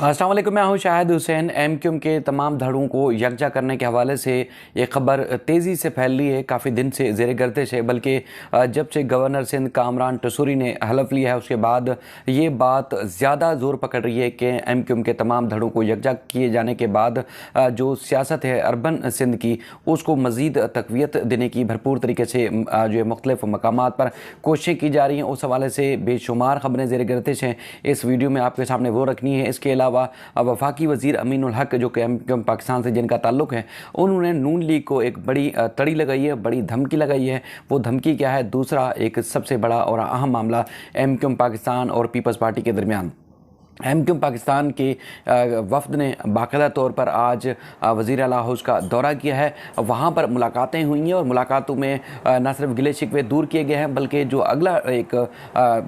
अस्सलाम वालेकुम, मैं हूं शाहिद हुसैन। एमक्यूएम के तमाम धड़ों को यकजा करने के हवाले से ये खबर तेज़ी से फैल रही है, काफ़ी दिन से ज़ेर गर्दिश है। बल्कि जब से गवर्नर सिंध कामरान टसूरी ने हलफ लिया है उसके बाद ये बात ज़्यादा ज़ोर पकड़ रही है कि एमक्यूएम के तमाम धड़ों को यकजा किए जाने के बाद जो सियासत है अर्बन सिंध की, उसको मज़ीद तक़वियत देने की भरपूर तरीके से जो है मुख्तलिफ़ मकामात पर कोशिशें की जा रही हैं। उस हवाले से बेशुमार खबरें ज़ेर गर्दिश हैं, इस वीडियो में आपके सामने वो रखनी है। इसके अलावा वफाकी वज़ीर अमीनुल हक जो कि एमक्यूएम पाकिस्तान से जिनका ताल्लुक़ है, उन्होंने नून लीग को एक बड़ी तड़ी लगाई है, बड़ी धमकी लगाई है। वो धमकी क्या है? दूसरा एक सबसे बड़ा और अहम मामला एमक्यूएम पाकिस्तान और पीपल्स पार्टी के दरमियान। एमक्यूएम पाकिस्तान के वफ़द ने बाकायदा तौर पर आज वज़ीर आला हाउस का दौरा किया है। वहाँ पर मुलाकातें हुई हैं और मुलाकातों में न सिर्फ गिले शिकवे दूर किए गए हैं, बल्कि जो अगला एक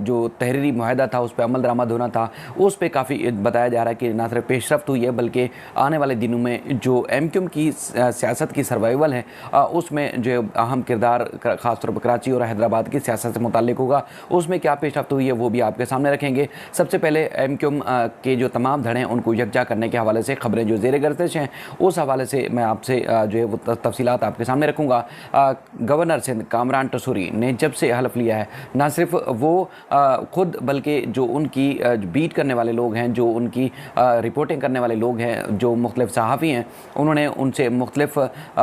जो तहरीरी मुआहदा था उस पर अमल दरामद होना था, उस पर काफ़ी बताया जा रहा है कि न सिर्फ पेशरफ्त हुई है, बल्कि आने वाले दिनों में जो एमक्यूएम की सियासत की सर्वाइवल है उसमें जो अहम किरदार ख़ासतौर पर कराची और हैदराबाद की सियासत से मुताल्लिक होगा। उसमें क्या पेशरफ्त हुई है वो भी आपके सामने रखेंगे। सबसे पहले एमक्यूएम के जो तमाम धड़े हैं उनको यकजा करने के हवाले से खबरें जो ज़ेर गर्दिश हैं, उस हवाले से मैं आपसे जो है वो तफसीलात आपके सामने रखूँगा। गवर्नर सिंध कामरान टसूरी ने जब से हलफ लिया है, ना सिर्फ वो ख़ुद बल्कि जो उनकी बीट करने वाले लोग हैं, जो उनकी रिपोर्टिंग करने वाले लोग हैं, जो मुख्तलिफ़ सहाफ़ी हैं, उन्होंने उनसे मुख्तलिफ़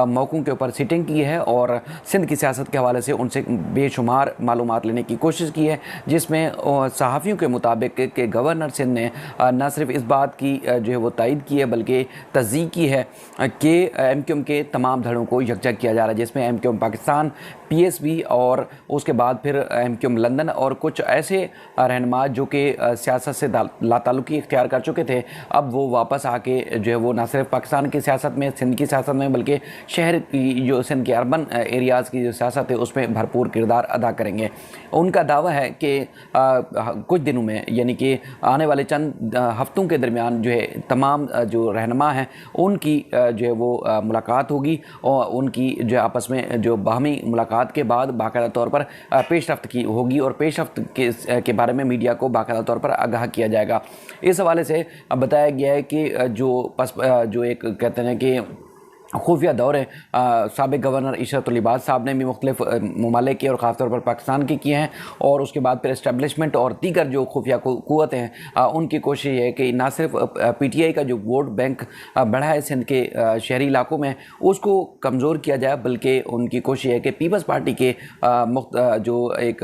मौक़ों के ऊपर सिटिंग की है और सिंध की सियासत के हवाले से उनसे बेशुमार मालूमात लेने की कोशिश की है, जिसमें सहाफ़ियों के मुताबिक कि गवर्नर सिंध ने न सिर्फ इस बात की जो है वो तायद की है, बल्कि तस्दीक की है कि एमक्यूएम के तमाम धड़ों को यकजा किया जा रहा है, जिसमें एमक्यूएम पाकिस्तान, पीएसबी और उसके बाद फिर एमक्यूएम लंदन और कुछ ऐसे रहनुमा जो कि सियासत से लाताल्लुकी इख्तियार कर चुके थे, अब वो वापस आके जो है वो न सिर्फ पाकिस्तान की सियासत में, सिंध की सियासत में, बल्कि शहर की जो सिंध के अर्बन एरियाज़ की जो सियासत है उसमें भरपूर किरदार अदा करेंगे। उनका दावा है कि कुछ दिनों में, यानी कि आने वाले चंद हफ्तों के दरमियान जो है तमाम जो रहनुमा हैं उनकी जो है वो मुलाकात होगी और उनकी जो आपस में जो बाहमी मुलाकात के बाद बाकायदा तौर पर पेशरफ्त की होगी और पेशरफ्त के बारे में मीडिया को बाकायदा तौर पर आगाह किया जाएगा। इस हवाले से बताया गया है कि जो एक कहते हैं कि खुफिया दौरे साबिक गवर्नर इशरतुल इबाद साहब ने भी मुख्तलिफ ममालिक के और ख़ासतौर पर पाकिस्तान की किए हैं, और उसके बाद फिर इस्टेब्लिशमेंट और दीगर जो खुफिया क़ुव्वतें हैं उनकी कोशिश है कि ना सिर्फ पीटीआई का जो वोट बैंक बढ़ा है सिंध के शहरी इलाकों में उसको कमज़ोर किया जाए, बल्कि उनकी कोशिश है कि पीपल्स पार्टी के जो एक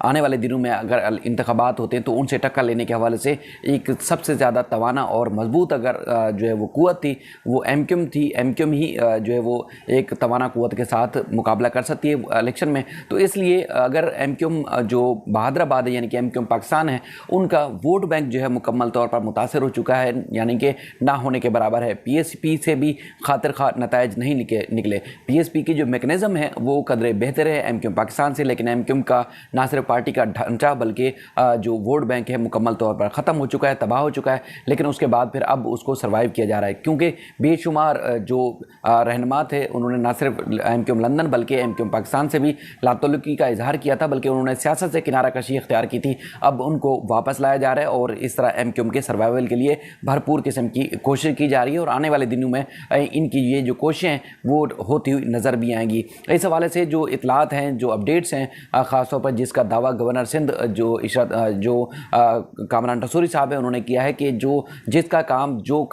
आने वाले दिनों में अगर इंतखाबात होते हैं तो उनसे टक्कर लेने के हवाले से एक सबसे ज़्यादा तवाना और मजबूत अगर जो है वो क़ुव्वत थी वो एमक्यूएम थी। एमक्यूएम ही जो है वो एक तवाना क़ुव्वत के साथ मुकाबला कर सकती है इलेक्शन में। तो इसलिए अगर एमक्यूएम जो बहादराबाद है, यानी कि एमक्यूएम पाकिस्तान है, उनका वोट बैंक जो है मुकम्मल तौर पर मुतासर हो चुका है, यानी कि ना होने के बराबर है। पीएसपी से भी खातिर खा नताइज नहीं निकले। पीएसपी की जो मेकनिज़म है वो कदरे बेहतर है एमक्यूएम पाकिस्तान से, लेकिन एमक्यूएम का ना सिर्फ पार्टी का ढांचा बल्कि जो वोट बैंक है मुकम्मल तौर पर ख़त्म हो चुका है, तबाह हो चुका है। लेकिन उसके बाद फिर अब उसको सर्वाइव किया जा रहा है, क्योंकि बेशुमार जो रहनुमा थे उन्होंने ना सिर्फ एमक्यूएम लंदन बल्कि एमक्यूएम पाकिस्तान से भी लाताल्लुकी का इजहार किया था, बल्कि उन्होंने सियासत से किनारा कशी इख्तियार की थी। अब उनको वापस लाया जा रहा है और इस तरह एमक्यूएम के सर्वाइवल के लिए भरपूर किस्म की कोशिश की जा रही है और आने वाले दिनों में इनकी ये जो कोशिशें हैं वो होती हुई नज़र भी आएंगी। इस हवाले से जो इतलात हैं, जो अपडेट्स हैं, ख़ासतौर पर जिसका दावा गवर्नर सिंध जो कामरान टसूरी साहब है उन्होंने किया है कि जिसका काम जो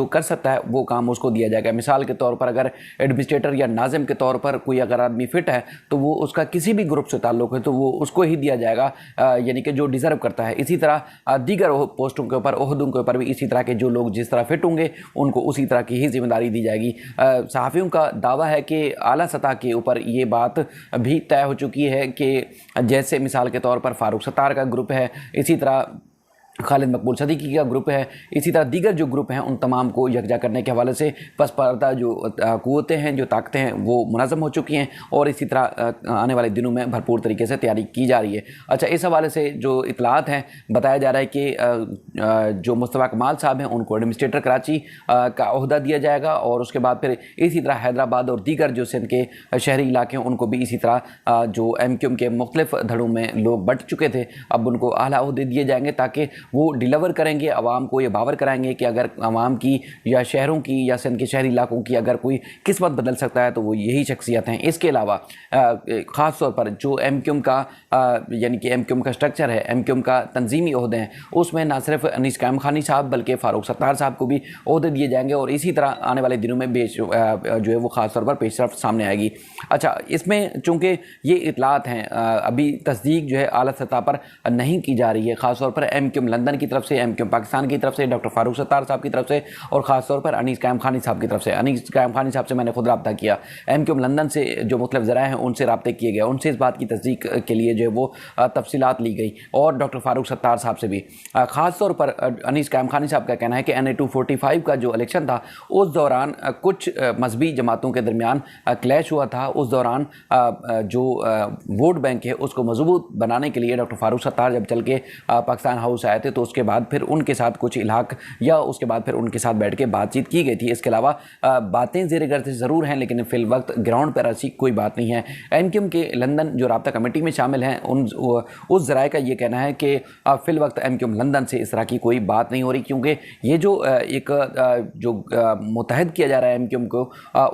कर सकता है वो काम उसको दिया जाएगा। मिसाल के तौर पर अगर एडमिनिस्ट्रेटर या नाज़िम के तौर पर कोई अगर आदमी फिट है तो वो उसका किसी भी ग्रुप से ताल्लुक़ है तो वो उसको ही दिया जाएगा, यानी कि जो डिज़र्व करता है। इसी तरह दीगर पोस्टों के ऊपर, ओहदों के ऊपर भी इसी तरह के जो लोग जिस तरह फिट होंगे उनको उसी तरह की ही जिम्मेदारी दी जाएगी। सहाफ़ियों का दावा है कि आला सतह के ऊपर ये बात भी तय हो चुकी है कि जैसे मिसाल के तौर पर फ़ारूक सत्तार का ग्रुप है, इसी तरह खालिद मकबूल सदीकी का ग्रुप है, इसी तरह दीगर जो ग्रुप हैं उन तमाम को यकजा करने के हवाले से पस पर्दा जो क़ुव्वतें हैं, जो ताकतें हैं वो मुनज़्ज़म हो चुकी हैं और इसी तरह आने वाले दिनों में भरपूर तरीके से तैयारी की जा रही है। अच्छा, इस हवाले से जो इतलात हैं, बताया जा रहा है कि जो मुस्तफ़ा कमाल साहब हैं उनको एडमिनिस्ट्रेटर कराची का ओहदा दिया जाएगा और उसके बाद फिर इसी तरह हैदराबाद और दीगर जो सिंध के शहरी इलाके हैं उनको भी इसी तरह जो एमक्यूएम के मुख्तलिफ धड़ों में लोग बट चुके थे अब उनको आला ओहदे दिए जाएंगे ताकि वो डिलीवर करेंगे आवाम को, ये बावर कराएंगे कि अगर आवाम की या शहरों की या सिंध के शहरी इलाकों की अगर कोई किस्मत बदल सकता है तो वो यही शख्सियत हैं। इसके अलावा ख़ास तौर पर जो MQM का यानी कि MQM का स्ट्रक्चर है, MQM का तंजीमी ओहदे हैं, उसमें ना सिर्फ अनीस कायम खानी साहब बल्कि फ़ारूक सत्तार साहब को भी ओहदे दिए जाएंगे और इसी तरह आने वाले दिनों में जो है वो ख़ास तौर पर पेशरफ्त सामने आएगी। अच्छा, इसमें चूँकि ये इतलात हैं अभी तस्दीक जो है आला सतह पर नहीं की जा रही है, ख़ास तौर पर MQM लंदन की तरफ से, MQM पाकिस्तान की तरफ से, डॉक्टर फ़ारूक सत्तार साहब की तरफ से और ख़ास तौर पर अनीस कायम खानी साहब की तरफ से। अनीस कायम खानी साहब से मैंने खुद रब्ता किया, MQM लंदन से जो मुख्तलिफ ज़राए हैं उनसे रब्ते किए गए, उनसे इस बात की तस्दीक के लिए जो है वो तफसीलात ली गई और डॉक्टर फ़ारूक सत्तार साहब से भी। ख़ास तौर पर अनीस कायम खानी साहब का कहना है कि NA 245 का जो इलेक्शन था उस दौरान कुछ मजहबी जमातों के दरमियान क्लैश हुआ था। उस दौरान जो वोट बैंक है उसको मजबूत बनाने के लिए डॉक्टर फ़ारूक सत्तार जब चल के पाकिस्तान हाउस आए थे तो उसके बाद फिर उनके साथ कुछ इलाक या उसके बाद फिर उनके साथ बैठ के बातचीत की गई थी। इसके अलावा बातें ज़ेर गर्द ज़रूर हैं लेकिन फिल वक्त ग्राउंड पर ऐसी कोई बात नहीं है। MQM के लंदन जो राब्ता कमेटी में शामिल हैं उस ज़राए का ये कहना है कि फिल वक्त MQM लंदन से इस तरह की कोई बात नहीं हो रही, क्योंकि ये जो एक जो मुतहद किया जा रहा है MQM को,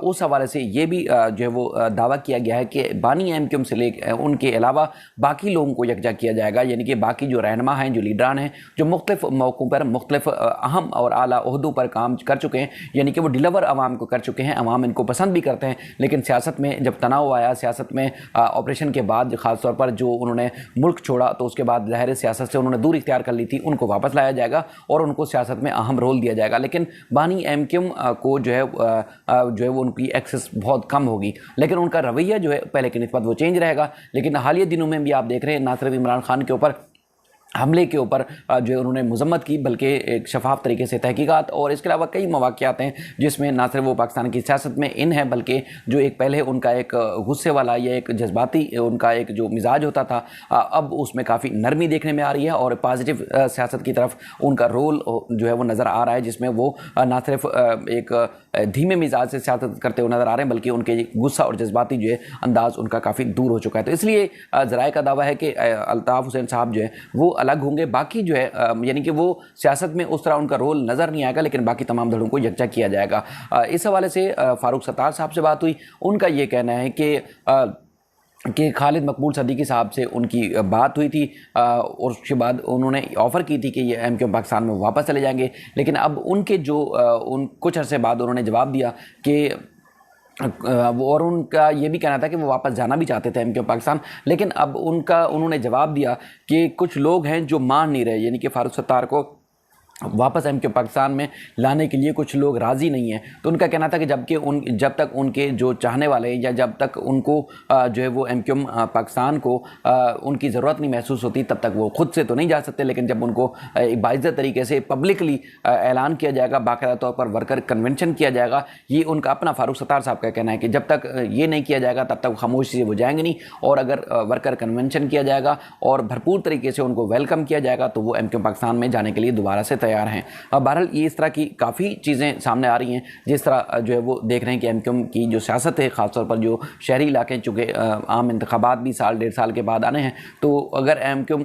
उस हवाले से ये भी जो है वो दावा किया गया है कि बानी MQM से ले उनके अलावा बाकी लोगों को यकजा किया जाएगा, यानी कि बाकी जो रहनुमा हैं, जो लीडरान हैं, जो मुख्तलिफ मौक़ों पर मुख्तलिफ अहम और आला ओहदों पर काम कर चुके हैं, यानी कि वो डिलीवर आवाम को कर चुके हैं, आवाम इनको पसंद भी करते हैं। लेकिन सियासत में जब तनाव आया, सियासत में ऑपरेशन के बाद ख़ास तौर पर जो उन्होंने मुल्क छोड़ा तो उसके बाद ज़ाहिर सियासत से उन्होंने दूर इख्तियार कर ली थी, उनको वापस लाया जाएगा और उनको सियासत में अहम रोल दिया जाएगा। लेकिन बानी MQM को जो है वो उनकी एक्सेस बहुत कम होगी, लेकिन उनका रवैया जो है पहले की निस्बत वो चेंज रहेगा। लेकिन हालिया दिनों में भी आप देख रहे हैं ना सिर्फ इमरान खान के ऊपर हमले के ऊपर जो है उन्होंने मजम्मत की, बल्कि एक शफाफ तरीके से तहकीकात और इसके अलावा कई मवाक़ियात हैं जिसमें ना सिर्फ वो पाकिस्तान की सियासत में इन है, बल्कि जो एक पहले उनका एक गुस्से वाला या एक जज्बाती उनका एक जो मिजाज होता था अब उसमें काफ़ी नरमी देखने में आ रही है और पॉजिटिव सियासत की तरफ उनका रोल जो है वो नज़र आ रहा है, जिसमें वो ना सिर्फ एक धीमे मिजाज से सियासत करते हुए नज़र आ रहे हैं बल्कि उनके गुस्सा और जज्बाती जो है अंदाज़ उनका काफ़ी दूर हो चुका है। तो इसलिए ज़राए का दावा है कि अल्ताफ़ हुसैन साहब जो है वो अलग होंगे, बाकी जो है यानी कि वो सियासत में उस तरह उनका रोल नज़र नहीं आएगा, लेकिन बाकी तमाम धड़ों को यकजा किया जाएगा। इस हवाले से फ़ारूक सत्तार साहब से बात हुई, उनका ये कहना है कि खालिद मकबूल सदीकी साहब से उनकी बात हुई थी और उसके बाद उन्होंने ऑफ़र की थी कि ये MQM पाकिस्तान में वापस चले जाएंगे, लेकिन अब उनके जो उन कुछ अरसे बाद उन्होंने जवाब दिया कि और उनका ये भी कहना था कि वो वापस जाना भी चाहते थे MQM पाकिस्तान, लेकिन अब उन्होंने जवाब दिया कि कुछ लोग हैं जो मान नहीं रहे, यानी कि फ़ारूक सत्तार को वापस MQM पाकिस्तान में लाने के लिए कुछ लोग राज़ी नहीं हैं। तो उनका कहना था कि जब तक उनके जो चाहने वाले या जब तक उनको जो है वो MQM पाकिस्तान को उनकी ज़रूरत नहीं महसूस होती तब तक वो ख़ुद से तो नहीं जा सकते, लेकिन जब उनको बाइज़्ज़त तरीके से पब्लिकली ऐलान किया जाएगा, बाकायदा तौर पर वर्कर कन्वेंशन किया जाएगा, ये उनका अपना फ़ारूक सत्तार साहब का कहना है कि जब तक ये नहीं किया जाएगा तब तक खामोशी से वो जाएंगे नहीं, और अगर वर्कर कन्वेंशन किया जाएगा और भरपूर तरीके से उनको वेलकम किया जाएगा तो वो MQM पाकिस्तान में जाने के लिए दोबारा से तैयार हैं। बहरहाल ये इस तरह की काफ़ी चीज़ें सामने आ रही हैं, जिस तरह जो है वो देख रहे हैं कि MQM की जो सियासत है, ख़ासतौर पर जो शहरी इलाके, चूँकि आम इंतखाबात भी साल डेढ़ साल के बाद आने हैं, तो अगर MQM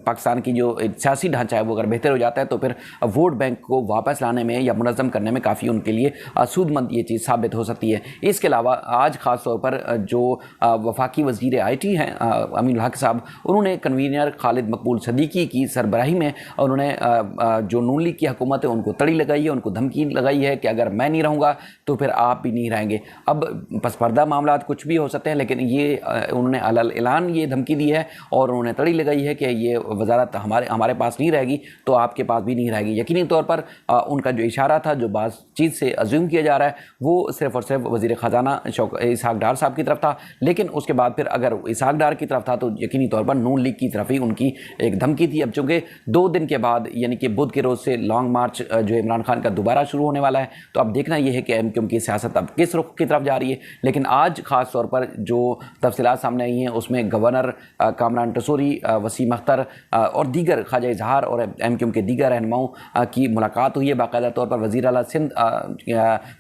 पाकिस्तान की जो सियासी ढांचा है वो अगर बेहतर हो जाता है तो फिर वोट बैंक को वापस लाने में या मुनज़्ज़म करने में काफ़ी उनके लिए सूदमंद ये चीज़ साबित हो सकती है। इसके अलावा आज ख़ास तौर पर जो वफाकी वज़ीर IT हैं अमीनुल हक साहब, उन्होंने कन्वीनर खालिद मकबूल सदीकी की सरबराही में उन्होंने जो नून लीग की हुकूमत है उनको तड़ी लगाई है, उनको धमकी लगाई है कि अगर मैं नहीं रहूँगा तो फिर आप भी नहीं रहेंगे। अब पसपर्दा मामला कुछ भी हो सकते हैं, लेकिन ये उन्होंने अलल ऐलान ये धमकी दी है और उन्होंने तड़ी लगाई है कि ये वजारत हमारे पास नहीं रहेगी तो आपके पास भी नहीं रहेगी। यकीनी तौर पर उनका जो इशारा था, जो बातचीत से अज्यूम किया जा रहा है, वो सिर्फ़ और सिर्फ वज़ीर ख़जाना इसहाक़ डार साहब की तरफ था, लेकिन उसके बाद फिर अगर इसहाक़ डार की तरफ था तो यकीनी तौर पर नून लीग की तरफ ही उनकी एक धमकी थी। अब चूँकि 2 दिन के बाद यानी कि बुध के के रोज़ से लॉन्ग मार्च जो इमरान खान का दोबारा शुरू होने वाला है। तो अब देखना यह है कि एमक्यूएम की सियासत अब किस रुख की तरफ जा रही है। लेकिन आज ख़ास तौर पर जो तफसीलात सामने आई हैं उसमें गवर्नर कामरान टसूरी, वसीम अख्तर और दीगर ख्वाजा इजहार और एमक्यूएम के दीगर रहनुमाओं की मुलाकात हुई है। बाकायदा तौर पर वज़ीर आला सिंध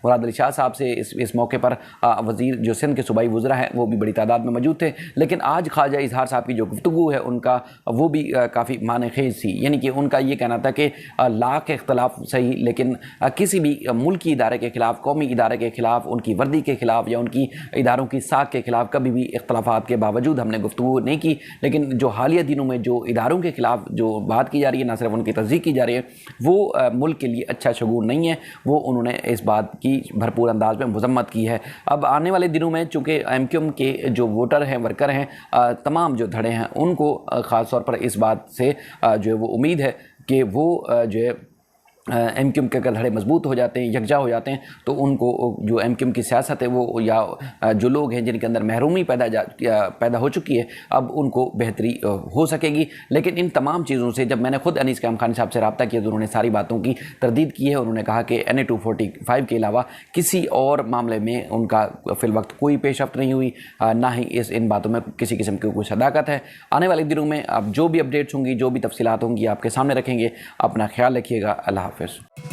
मुराद अली शाह साहब से इस मौके पर वज़ीर जो सिंध के सूबाई वज़रा हैं वो भी बड़ी तादाद में मौजूद थे। लेकिन आज ख्वाजा इजहार साहब की जो गुफ्तगू है उनका वो भी काफ़ी मानेखेज थी। यानी कि उनका ये कहना था कि लाख इख्तलाफ सही, लेकिन किसी भी मुल्की इदारे के ख़िलाफ़, कौमी इदारे के ख़िलाफ़, उनकी वर्दी के ख़िलाफ़ या उनकी इदारों की साख के ख़िलाफ़ कभी भी इख्तलाफात के बावजूद हमने गुफ्तगू नहीं की। लेकिन जो हालिया दिनों में जो इदारों के ख़िलाफ़ जो बात की जा रही है, ना सिर्फ उनकी तस्दीक की जा रही है, वो मुल्क के लिए अच्छा शगुन नहीं है। वो उन्होंने इस बात की भरपूर अंदाज में मजम्मत की है। अब आने वाले दिनों में चूँकि एमक्यूएम के जो वोटर हैं, वर्कर हैं, तमाम जो धड़े हैं, उनको ख़ास तौर पर इस बात से जो है वो उम्मीद है कि वो जो है एमक्यूएम के अगर धड़े मजबूत हो जाते हैं, यकजा हो जाते हैं, तो उनको जो एमक्यूएम की सियासत है वो या जो लोग हैं जिनके अंदर महरूमी पैदा हो चुकी है, अब उनको बेहतरी हो सकेगी। लेकिन इन तमाम चीज़ों से जब मैंने खुद अनीस कैम खान साहब से रब्ता किया तो उन्होंने सारी बातों की तरदीद की है। उन्होंने कहा कि NA 245 के अलावा किसी और मामले में उनका फ़िल वक्त कोई पेशरफ्त नहीं हुई, ना ही इन बातों में किसी किस्म की कोई सदाकत है। आने वाले दिनों में अब जो भी अपडेट्स होंगी, जो भी तफसीलात होंगी, आपके सामने रखेंगे। अपना ख्याल रखिएगा। अल्लाह हाफ़िज़।